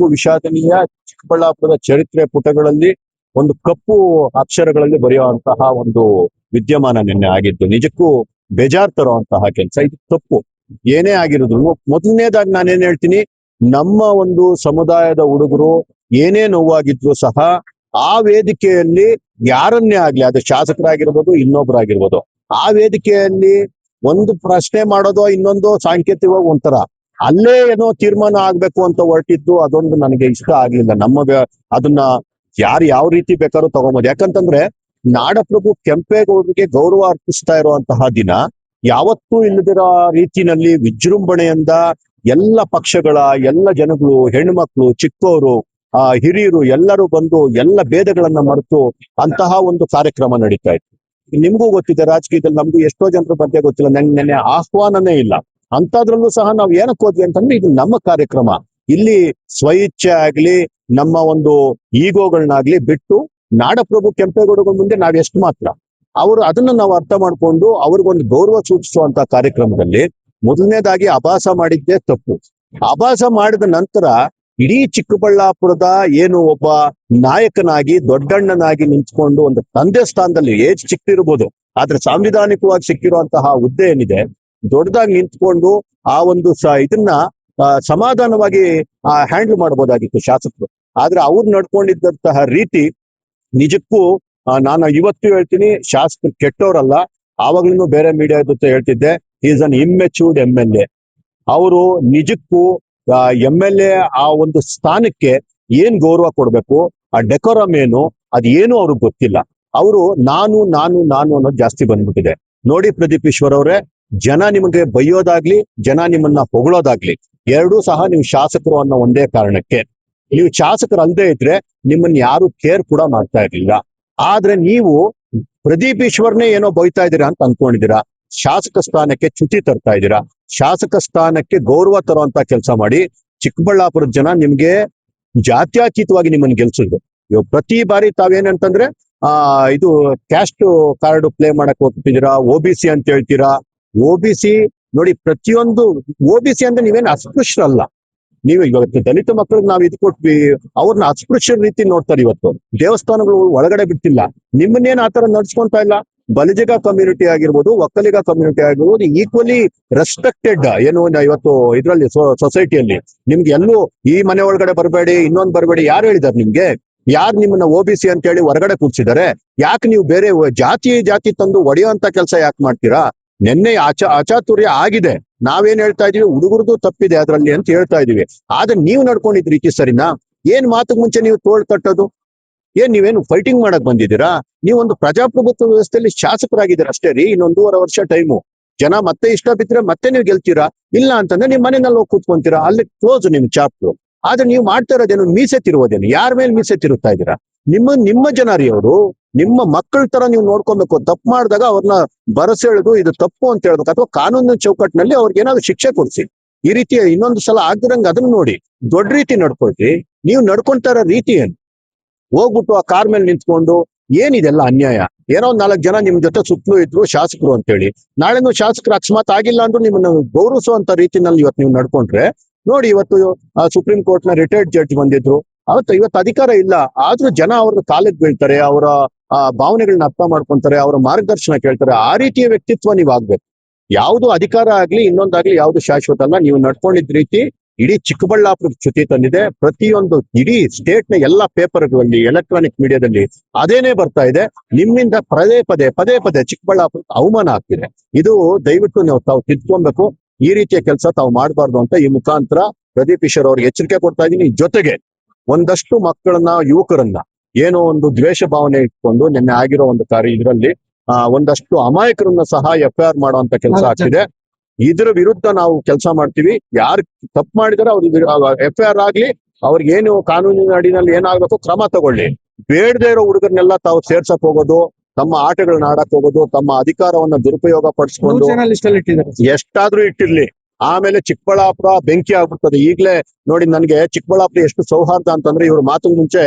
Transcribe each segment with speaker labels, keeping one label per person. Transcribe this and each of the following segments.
Speaker 1: ನಿಜಕ್ಕೂ ವಿಷಾದನೀಯ. ಚಿಕ್ಕಬಳ್ಳಾಪುರದ ಚರಿತ್ರೆ ಪುಟಗಳಲ್ಲಿ ಒಂದು ಕಪ್ಪು ಅಕ್ಷರಗಳಲ್ಲಿ ಬರೆಯುವಂತಹ ಒಂದು ವಿದ್ಯಮಾನ ನಿನ್ನೆ ಆಗಿದ್ದು ನಿಜಕ್ಕೂ ಬೇಜಾರ್ ತರುವಂತಹ ಕೆಲಸ. ಇದು ತಪ್ಪು. ಏನೇ ಆಗಿರೋದು ಮೊದಲನೇದಾಗಿ ನಾನೇನ್ ಹೇಳ್ತೀನಿ, ನಮ್ಮ ಒಂದು ಸಮುದಾಯದ ಹುಡುಗರು ಏನೇ ನೋವಾಗಿದ್ರು ಸಹ ಆ ವೇದಿಕೆಯಲ್ಲಿ ಯಾರನ್ನೇ ಆಗ್ಲಿ, ಅದು ಶಾಸಕರಾಗಿರ್ಬೋದು ಇನ್ನೊಬ್ಬರಾಗಿರ್ಬೋದು, ಆ ವೇದಿಕೆಯಲ್ಲಿ ಒಂದು ಪ್ರಶ್ನೆ ಮಾಡೋದೋ ಇನ್ನೊಂದು ಸಾಂಕೇತಿಕವಾಗಿ ಒಂಥರ ಅಲ್ಲೇ ಏನೋ ತೀರ್ಮಾನ ಆಗ್ಬೇಕು ಅಂತ ಹೊರಟಿದ್ದು ಅದೊಂದು ನನಗೆ ಇಷ್ಟ ಆಗ್ಲಿಲ್ಲ. ಅದನ್ನ ಯಾರು ಯಾವ ರೀತಿ ಬೇಕಾದ್ರೂ ತಗೊಂಬೋದು. ಯಾಕಂತಂದ್ರೆ ನಾಡಪ್ರಭು ಕೆಂಪೇಗೌಡರಿಗೆ ಗೌರವ ಅರ್ಪಿಸ್ತಾ ಇರುವಂತಹ ದಿನ, ಯಾವತ್ತೂ ಇಲ್ಲದಿರೋ ರೀತಿನಲ್ಲಿ ವಿಜೃಂಭಣೆಯಿಂದ ಎಲ್ಲ ಪಕ್ಷಗಳ ಎಲ್ಲ ಜನಗಳು, ಹೆಣ್ಮಕ್ಳು, ಚಿಕ್ಕವರು, ಹಿರಿಯರು ಎಲ್ಲರೂ ಬಂದು ಎಲ್ಲ ಭೇದಗಳನ್ನ ಮರೆತು ಅಂತಹ ಒಂದು ಕಾರ್ಯಕ್ರಮ ನಡೀತಾ ಇತ್ತು. ನಿಮ್ಗೂ ಗೊತ್ತಿದೆ, ರಾಜಕೀಯದಲ್ಲಿ ನಮ್ಗೂ ಎಷ್ಟೋ ಜನರ ಬಗ್ಗೆ ಗೊತ್ತಿಲ್ಲ, ನೆನ್ನೆ ಆಹ್ವಾನನೇ ಇಲ್ಲ. ಅಂತದ್ರಲ್ಲೂ ಸಹ ನಾವ್ ಏನಕ್ಕೆ ಹೋದ್ವಿ ಅಂತಂದ್ರೆ ಇದು ನಮ್ಮ ಕಾರ್ಯಕ್ರಮ. ಇಲ್ಲಿ ಸ್ವಇಚ್ಛೆ ಆಗ್ಲಿ ನಮ್ಮ ಒಂದು ಈಗೋಗಳನ್ನಾಗ್ಲಿ ಬಿಟ್ಟು ನಾಡಪ್ರಭು ಕೆಂಪೇಗೌಡರ ಮುಂದೆ ನಾವ್ ಎಷ್ಟು ಮಾತ್ರ ಅವರು ಅದನ್ನ ನಾವು ಅರ್ಥ ಮಾಡ್ಕೊಂಡು ಅವ್ರಿಗೊಂದು ಗೌರವ ಸೂಚಿಸುವಂತ ಕಾರ್ಯಕ್ರಮದಲ್ಲಿ ಮೊದಲನೇದಾಗಿ ಅಭಾಸ ಮಾಡಿದ್ದೇ ತಪ್ಪು. ಅಭಾಸ ಮಾಡಿದ ನಂತರ ಇಡೀ ಚಿಕ್ಕಬಳ್ಳಾಪುರದ ಏನು ಒಬ್ಬ ನಾಯಕನಾಗಿ ದೊಡ್ಡಣ್ಣನಾಗಿ ನಿಂತ್ಕೊಂಡು ಒಂದು ತಂದೆ ಸ್ಥಾನದಲ್ಲಿ ಏಜ್ ಚಿಕ್ಕಿರ್ಬೋದು, ಆದ್ರೆ ಸಾಂವಿಧಾನಿಕವಾಗಿ ಸಿಕ್ಕಿರುವಂತಹ ಹುದ್ದೆ ಏನಿದೆ ದೊಡ್ಡದಾಗಿ ನಿಂತ್ಕೊಂಡು ಆ ಒಂದು ಇದನ್ನ ಸಮಾಧಾನವಾಗಿ ಹ್ಯಾಂಡಲ್ ಮಾಡಬಹುದಾಗಿತ್ತು ಶಾಸಕರು. ಆದ್ರೆ ಅವ್ರು ನಡ್ಕೊಂಡಿದ್ದಂತಹ ರೀತಿ ನಿಜಕ್ಕೂ ನಾನು ಇವತ್ತು ಹೇಳ್ತೀನಿ, ಶಾಸಕರು ಕೆಟ್ಟವರಲ್ಲ. ಆವಾಗ್ಲೂ ಬೇರೆ ಮೀಡಿಯಾ ಜೊತೆ ಹೇಳ್ತಿದ್ದೆ, ಈಸ್ ಅನ್ ಇಮ್ಮೆಚೂರ್ಡ್ MLA. ಅವರು ನಿಜಕ್ಕೂ MLA ಆ ಒಂದು ಸ್ಥಾನಕ್ಕೆ ಏನ್ ಗೌರವ ಕೊಡ್ಬೇಕು, ಆ ಡೆಕೋರಮ್ ಏನು, ಅದೇನು ಅವ್ರಿಗೆ ಗೊತ್ತಿಲ್ಲ. ಅವರು ನಾನು ನಾನು ನಾನು ಅನ್ನೋದು ಜಾಸ್ತಿ ಬಂದ್ಬಿಟ್ಟಿದೆ. ನೋಡಿ ಪ್ರದೀಪ್ ಈಶ್ವರ್ ಅವರೇ, ಜನ ನಿಮಗೆ ಬೈಯೋದಾಗ್ಲಿ ಜನ ನಿಮ್ಮನ್ನ ಹೊಗಳೋದಾಗ್ಲಿ ಎರಡೂ ಸಹ ನೀವು ಶಾಸಕರು ಅನ್ನೋ ಒಂದೇ ಕಾರಣಕ್ಕೆ. ನೀವು ಶಾಸಕರು ಅಲ್ಲದೆ ಇದ್ರೆ ನಿಮ್ಮನ್ನ ಯಾರು ಕೇರ್ ಕೂಡ ಮಾಡ್ತಾ ಇರ್ಲಿಲ್ಲ. ಆದ್ರೆ ನೀವು ಪ್ರದೀಪ್ ಈಶ್ವರ್ನೇ ಏನೋ ಬೈತಾ ಇದ್ದೀರಾ ಅಂತ ಅನ್ಕೊಂಡಿದ್ದೀರಾ. ಶಾಸಕ ಸ್ಥಾನಕ್ಕೆ ಚ್ಯುತಿ ತರ್ತಾ ಇದ್ದೀರಾ. ಶಾಸಕ ಸ್ಥಾನಕ್ಕೆ ಗೌರವ ತರುವಂತ ಕೆಲಸ ಮಾಡಿ ಚಿಕ್ಕಬಳ್ಳಾಪುರದ ಜನ ನಿಮ್ಗೆ ಜಾತ್ಯತೀತವಾಗಿ ನಿಮ್ಮನ್ನ ಗೆಲ್ಸಿದ್ರು. ಇವಾಗ ಪ್ರತಿ ಬಾರಿ ತಾವೇನಂತಂದ್ರೆ ಇದು ಕ್ಯಾಸ್ಟ್ ಕಾರ್ಡ್ ಪ್ಲೇ ಮಾಡಕ್ ಹೋಗ್ತಿದ್ದೀರಾ, OBC ಅಂತ ಹೇಳ್ತೀರಾ. OBC ನೋಡಿ, ಪ್ರತಿಯೊಂದು OBC ಅಂದ್ರೆ ನೀವೇನು ಅಸ್ಪೃಶ್ಯರಲ್ಲ. ನೀವು ಇವತ್ತು ದಲಿತ ಮಕ್ಕಳಿಗೆ ನಾವು ಇದು ಕೊಟ್ವಿ, ಅವ್ರನ್ನ ಅಸ್ಪೃಶ್ಯ ರೀತಿ ನೋಡ್ತಾರೆ. ಇವತ್ತು ದೇವಸ್ಥಾನಗಳು ಒಳಗಡೆ ಬಿಡ್ತಿಲ್ಲ, ನಿಮ್ಮನ್ನೇನ್ ಆತರ ನಡ್ಸ್ಕೊಂತಾ ಇಲ್ಲ. ಬಲಿಜಿಗ ಕಮ್ಯುನಿಟಿ ಆಗಿರ್ಬೋದು, ಒಕ್ಕಲಿಗ ಕಮ್ಯುನಿಟಿ ಆಗಿರ್ಬೋದು, ಈಕ್ವಲಿ ರೆಸ್ಪೆಕ್ಟೆಡ್ ಏನು ಇವತ್ತು ಇದ್ರಲ್ಲಿ ಸೊಸೈಟಿಯಲ್ಲಿ. ನಿಮ್ಗೆ ಎಲ್ಲೂ ಈ ಮನೆ ಒಳಗಡೆ ಬರಬೇಡಿ, ಇನ್ನೊಂದು ಬರಬೇಡಿ ಯಾರು ಹೇಳಿದಾರೆ ನಿಮ್ಗೆ? ಯಾರು ನಿಮ್ಮನ್ನ OBC ಅಂತ ಹೇಳಿ ಹೊರಗಡೆ ಕೂರ್ಸಿದ್ದಾರೆ? ಯಾಕೆ ನೀವು ಬೇರೆ ಜಾತಿ ತಂದು ಒಡೆಯುವಂತ ಕೆಲಸ ಯಾಕೆ ಮಾಡ್ತೀರಾ? ನಿನ್ನೆ ಅಚಾತುರ್ಯ ಆಗಿದೆ. ನಾವೇನ್ ಹೇಳ್ತಾ ಇದೀವಿ, ಹುಡುಗರದು ತಪ್ಪಿದೆ ಅದ್ರಲ್ಲಿ ಅಂತ ಹೇಳ್ತಾ ಇದೀವಿ. ಆದ್ರೆ ನೀವು ನಡ್ಕೊಂಡಿದ್ ರೀತಿ ಸರಿನಾ? ಏನ್ ಮಾತಕ್ ಮುಂಚೆ ನೀವು ತೋಳ್ ತಟ್ಟೋದು? ಏನ್ ನೀವೇನು ಫೈಟಿಂಗ್ ಮಾಡಕ್ ಬಂದಿದ್ದೀರಾ? ನೀವೊಂದು ಪ್ರಜಾಪ್ರಭುತ್ವ ವ್ಯವಸ್ಥೆಯಲ್ಲಿ ಶಾಸಕರಾಗಿದ್ದೀರಾ ಅಷ್ಟೇ ರೀ. 1.5 ವರ್ಷ ಟೈಮು. ಜನ ಮತ್ತೆ ಇಷ್ಟ ಬಿದ್ರೆ ಮತ್ತೆ ನೀವು ಗೆಲ್ತೀರಾ, ಇಲ್ಲ ಅಂತಂದ್ರೆ ನಿಮ್ ಮನೆಯಲ್ಲಿ ಹೋಗಿ ಕೂತ್ಕೊಂತೀರಾ, ಅಲ್ಲಿ ಕ್ಲೋಸ್ ನಿಮ್ ಚಾಪ್ಟರ್. ಆದ್ರೆ ನೀವು ಮಾಡ್ತಾ ಇರೋದೇನು? ಮೀಸೆ ತಿರುವುದೇನು? ಯಾರ ಮೇಲೆ ಮೀಸೆ ತಿರುತ್ತಾ ಇದ್ದೀರಾ? ನಿಮ್ಮ ಜನ ರೀ ಅವರು. ನಿಮ್ಮ ಮಕ್ಕಳ ತರ ನೀವು ನೋಡ್ಕೊಬೇಕು. ತಪ್ಪು ಮಾಡಿದಾಗ ಅವ್ರನ್ನ ಬರಸೆಳೆದು ಇದು ತಪ್ಪು ಅಂತ ಹೇಳ್ಬೇಕು, ಅಥವಾ ಕಾನೂನಿನ ಚೌಕಟ್ಟಿನಲ್ಲಿ ಅವ್ರಿಗೆ ಏನಾದ್ರು ಶಿಕ್ಷೆ ಕೊಡ್ಸಿ. ಈ ರೀತಿ ಇನ್ನೊಂದು ಸಲ ಆಗ್ದಿರಂಗ ಅದನ್ನ ನೋಡಿ ದೊಡ್ಡ ರೀತಿ ನಡ್ಕೊಳ್ತಿ. ನೀವು ನಡ್ಕೊಂತಾ ಇರೋ ರೀತಿ ಏನು? ಹೋಗ್ಬಿಟ್ಟು ಆ ಕಾರ್ ಮೇಲೆ ನಿಂತ್ಕೊಂಡು ಏನಿದೆಲ್ಲ ಅನ್ಯಾಯ. ಏನೋ 4 ಜನ ನಿಮ್ ಜೊತೆ ಸುತ್ತಲೂ ಇದ್ರು ಶಾಸಕರು ಅಂತೇಳಿ, ನಾಳೆನೂ ಶಾಸಕರು ಅಕಸ್ಮಾತ್ ಆಗಿಲ್ಲ ಅಂದ್ರೂ ನಿಮ್ಮನ್ನ ಗೌರವಿಸುವಂತ ರೀತಿನಲ್ಲಿ ಇವತ್ತು ನೀವು ನಡ್ಕೊಂಡ್ರೆ ನೋಡಿ. ಇವತ್ತು ಸುಪ್ರೀಂ ಕೋರ್ಟ್ ನ ರಿಟೈರ್ಡ್ ಜಡ್ಜ್ ಬಂದಿದ್ರು, ಇವತ್ತು ಅಧಿಕಾರ ಇಲ್ಲ, ಆದ್ರೂ ಜನ ಅವ್ರ ಕಾಲಕ್ಕೆ ಬೀಳ್ತಾರೆ, ಅವರ ಭಾವನೆಗಳನ್ನ ಅರ್ಥ ಮಾಡ್ಕೊಂತಾರೆ, ಅವರ ಮಾರ್ಗದರ್ಶನ ಕೇಳ್ತಾರೆ. ಆ ರೀತಿಯ ವ್ಯಕ್ತಿತ್ವ ನೀವು ಆಗ್ಬೇಕು. ಯಾವ್ದು ಅಧಿಕಾರ ಆಗ್ಲಿ ಇನ್ನೊಂದಾಗ್ಲಿ ಯಾವ್ದು ಶಾಶ್ವತ ಅಲ್ಲ. ನೀವು ನಡ್ಕೊಂಡಿದ್ ರೀತಿ ಇಡೀ ಚಿಕ್ಕಬಳ್ಳಾಪುರ ಚ್ಯುತಿ ತಂದಿದೆ. ಪ್ರತಿಯೊಂದು ಇಡೀ ಸ್ಟೇಟ್ ನ ಎಲ್ಲಾ ಪೇಪರ್ಗಳಲ್ಲಿ, ಎಲೆಕ್ಟ್ರಾನಿಕ್ ಮೀಡಿಯಾದಲ್ಲಿ ಅದೇನೇ ಬರ್ತಾ ಇದೆ. ನಿಮ್ಮಿಂದ ಪದೇ ಪದೇ ಚಿಕ್ಕಬಳ್ಳಾಪುರ ಅವಮಾನ ಆಗ್ತಿದೆ. ಇದು ದಯವಿಟ್ಟು ನೀವು ತಾವು ತಿದ್ಕೊಬೇಕು. ಈ ರೀತಿಯ ಕೆಲಸ ತಾವು ಮಾಡಬಾರ್ದು ಅಂತ ಈ ಮುಖಾಂತರ ಪ್ರದೀಪ್ ಈಶ್ವರ್ ಅವ್ರಿಗೆ ಎಚ್ಚರಿಕೆ ಕೊಡ್ತಾ ಇದ್ದೀನಿ. ಜೊತೆಗೆ ಒಂದಷ್ಟು ಮಕ್ಕಳನ್ನ, ಯುವಕರನ್ನ ಏನೋ ಒಂದು ದ್ವೇಷ ಭಾವನೆ ಇಟ್ಕೊಂಡು ನಿನ್ನೆ ಆಗಿರೋ ಒಂದು ಇದರಲ್ಲಿ ಒಂದಷ್ಟು ಅಮಾಯಕರನ್ನ ಸಹ FIR ಮಾಡುವಂತ ಕೆಲಸ ಆಗ್ತಿದೆ. ಇದ್ರ ವಿರುದ್ಧ ನಾವು ಕೆಲಸ ಮಾಡ್ತೀವಿ. ಯಾರು ತಪ್ಪು ಮಾಡಿದಾರೆ ಅವ್ರಿಗೆ FIR ಆಗ್ಲಿ, ಅವ್ರಿಗೆ ಏನು ಕಾನೂನಿನ ಅಡಿನಲ್ಲಿ ಏನಾಗಬೇಕು ಕ್ರಮ ತಗೊಳ್ಳಿ. ಬೇಡದೇ ಇರೋ ಹುಡುಗರನ್ನೆಲ್ಲ ತಾವು ಸೇರ್ಸಕ್ ಹೋಗೋದು, ತಮ್ಮ ಆಟಗಳನ್ನ ಆಡಕ್ ಹೋಗೋದು, ತಮ್ಮ ಅಧಿಕಾರವನ್ನ ದುರುಪಯೋಗ ಪಡಿಸ್ಕೊಂಡು ಎಷ್ಟಾದ್ರೂ ಇಟ್ಟಿರ್ಲಿ, ಆಮೇಲೆ ಚಿಕ್ಕಬಳ್ಳಾಪುರ ಬೆಂಕಿ ಆಗ್ಬಿಡ್ತದೆ. ಈಗ್ಲೇ ನೋಡಿ, ನನ್ಗೆ ಚಿಕ್ಕಬಳ್ಳಾಪುರ ಎಷ್ಟು ಸೌಹಾರ್ದ ಅಂತಂದ್ರೆ, ಇವ್ರ ಮಾತು ಮುಂಚೆ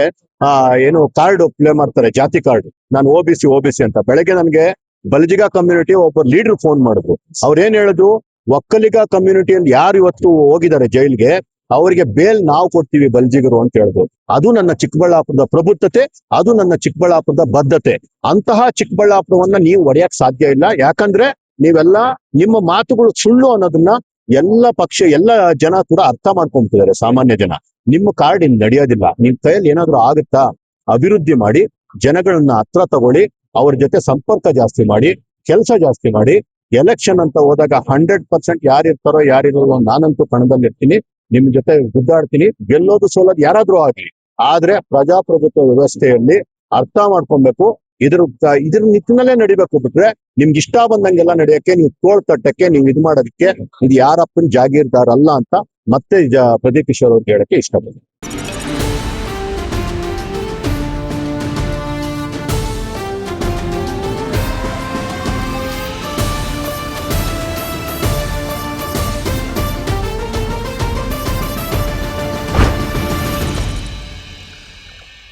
Speaker 1: ಏನು ಕಾರ್ಡ್ ಪ್ಲೇ ಮಾಡ್ತಾರೆ, ಜಾತಿ ಕಾರ್ಡ್. ನಾನು OBC ಅಂತ. ಬೆಳಗ್ಗೆ ನನ್ಗೆ ಬಲಿಜಿಗ ಕಮ್ಯುನಿಟಿ ಒಬ್ಬ ಲೀಡರ್ ಫೋನ್ ಮಾಡಿದ್ರು. ಅವ್ರೇನ್ ಹೇಳಿದ್ರು, ಒಕ್ಕಲಿಗ ಕಮ್ಯುನಿಟಿ ಯಾರು ಇವತ್ತು ಹೋಗಿದ್ದಾರೆ ಜೈಲ್ಗೆ, ಅವರಿಗೆ ಬೇಲ್ ನಾವು ಕೊಡ್ತೀವಿ ಬಲ್ಜಿಗರು ಅಂತ ಹೇಳ್ಬೋದು. ಅದು ನನ್ನ ಚಿಕ್ಕಬಳ್ಳಾಪುರದ ಪ್ರಬುದ್ಧತೆ, ಅದು ನನ್ನ ಚಿಕ್ಕಬಳ್ಳಾಪುರದ ಬದ್ಧತೆ. ಅಂತಹ ಚಿಕ್ಕಬಳ್ಳಾಪುರವನ್ನ ನೀವು ಒಡೆಯಕ್ ಸಾಧ್ಯ ಇಲ್ಲ. ಯಾಕಂದ್ರೆ ನೀವೆಲ್ಲ ನಿಮ್ಮ ಮಾತುಗಳು ಸುಳ್ಳು ಅನ್ನೋದನ್ನ ಎಲ್ಲ ಜನ ಕೂಡ ಅರ್ಥ ಮಾಡ್ಕೊಂತಿದ್ದಾರೆ. ಸಾಮಾನ್ಯ ಜನ ನಿಮ್ಮ ಕಾರ್ಡ್ ಇನ್ ನಡೆಯೋದಿಲ್ಲ. ನಿಮ್ ಕೈಯಲ್ಲಿ ಏನಾದ್ರು ಆಗುತ್ತಾ, ಅಭಿವೃದ್ಧಿ ಮಾಡಿ, ಜನಗಳನ್ನ ಹತ್ರ ತಗೊಳ್ಳಿ, ಅವ್ರ ಜೊತೆ ಸಂಪರ್ಕ ಜಾಸ್ತಿ ಮಾಡಿ, ಕೆಲಸ ಜಾಸ್ತಿ ಮಾಡಿ. ಎಲೆಕ್ಷನ್ ಅಂತ ಹೋದಾಗ 100% ಯಾರಿರ್ತಾರೋ ಯಾರಿರೋ ನಾನಂತೂ ಕಣದಲ್ಲಿ ಇರ್ತೀನಿ, ನಿಮ್ ಜೊತೆ ಗುದ್ದಾಡ್ತೀನಿ. ಗೆಲ್ಲೋದು ಸೋಲೋದು ಯಾರಾದ್ರೂ ಆಗ್ಲಿ, ಆದ್ರೆ ಪ್ರಜಾಪ್ರಭುತ್ವ ವ್ಯವಸ್ಥೆಯಲ್ಲಿ ಅರ್ಥ ಮಾಡ್ಕೊಬೇಕು. ಇದ್ರ ನಿಟ್ಟಿನಲ್ಲೇ ನಡಿಬೇಕು. ಬಿಟ್ರೆ ನಿಮ್ಗೆ ಇಷ್ಟ ಬಂದಂಗೆಲ್ಲ ನಡೆಯಕ್ಕೆ, ನೀವು ತೋಳ್ ತಟ್ಟಕ್ಕೆ, ನೀವು ಇದು ಮಾಡೋದಕ್ಕೆ ಇದು ಯಾರಪ್ಪನ ಜಾಗೀರ್ದಾರ್ ಅಲ್ಲ ಅಂತ ಮತ್ತೆ ಪ್ರದೀಪ್ ಕಿಶೋರ್ ಅವ್ರಿಗೆ ಹೇಳಕ್ಕೆ ಇಷ್ಟಪಡ್ತೀನಿ.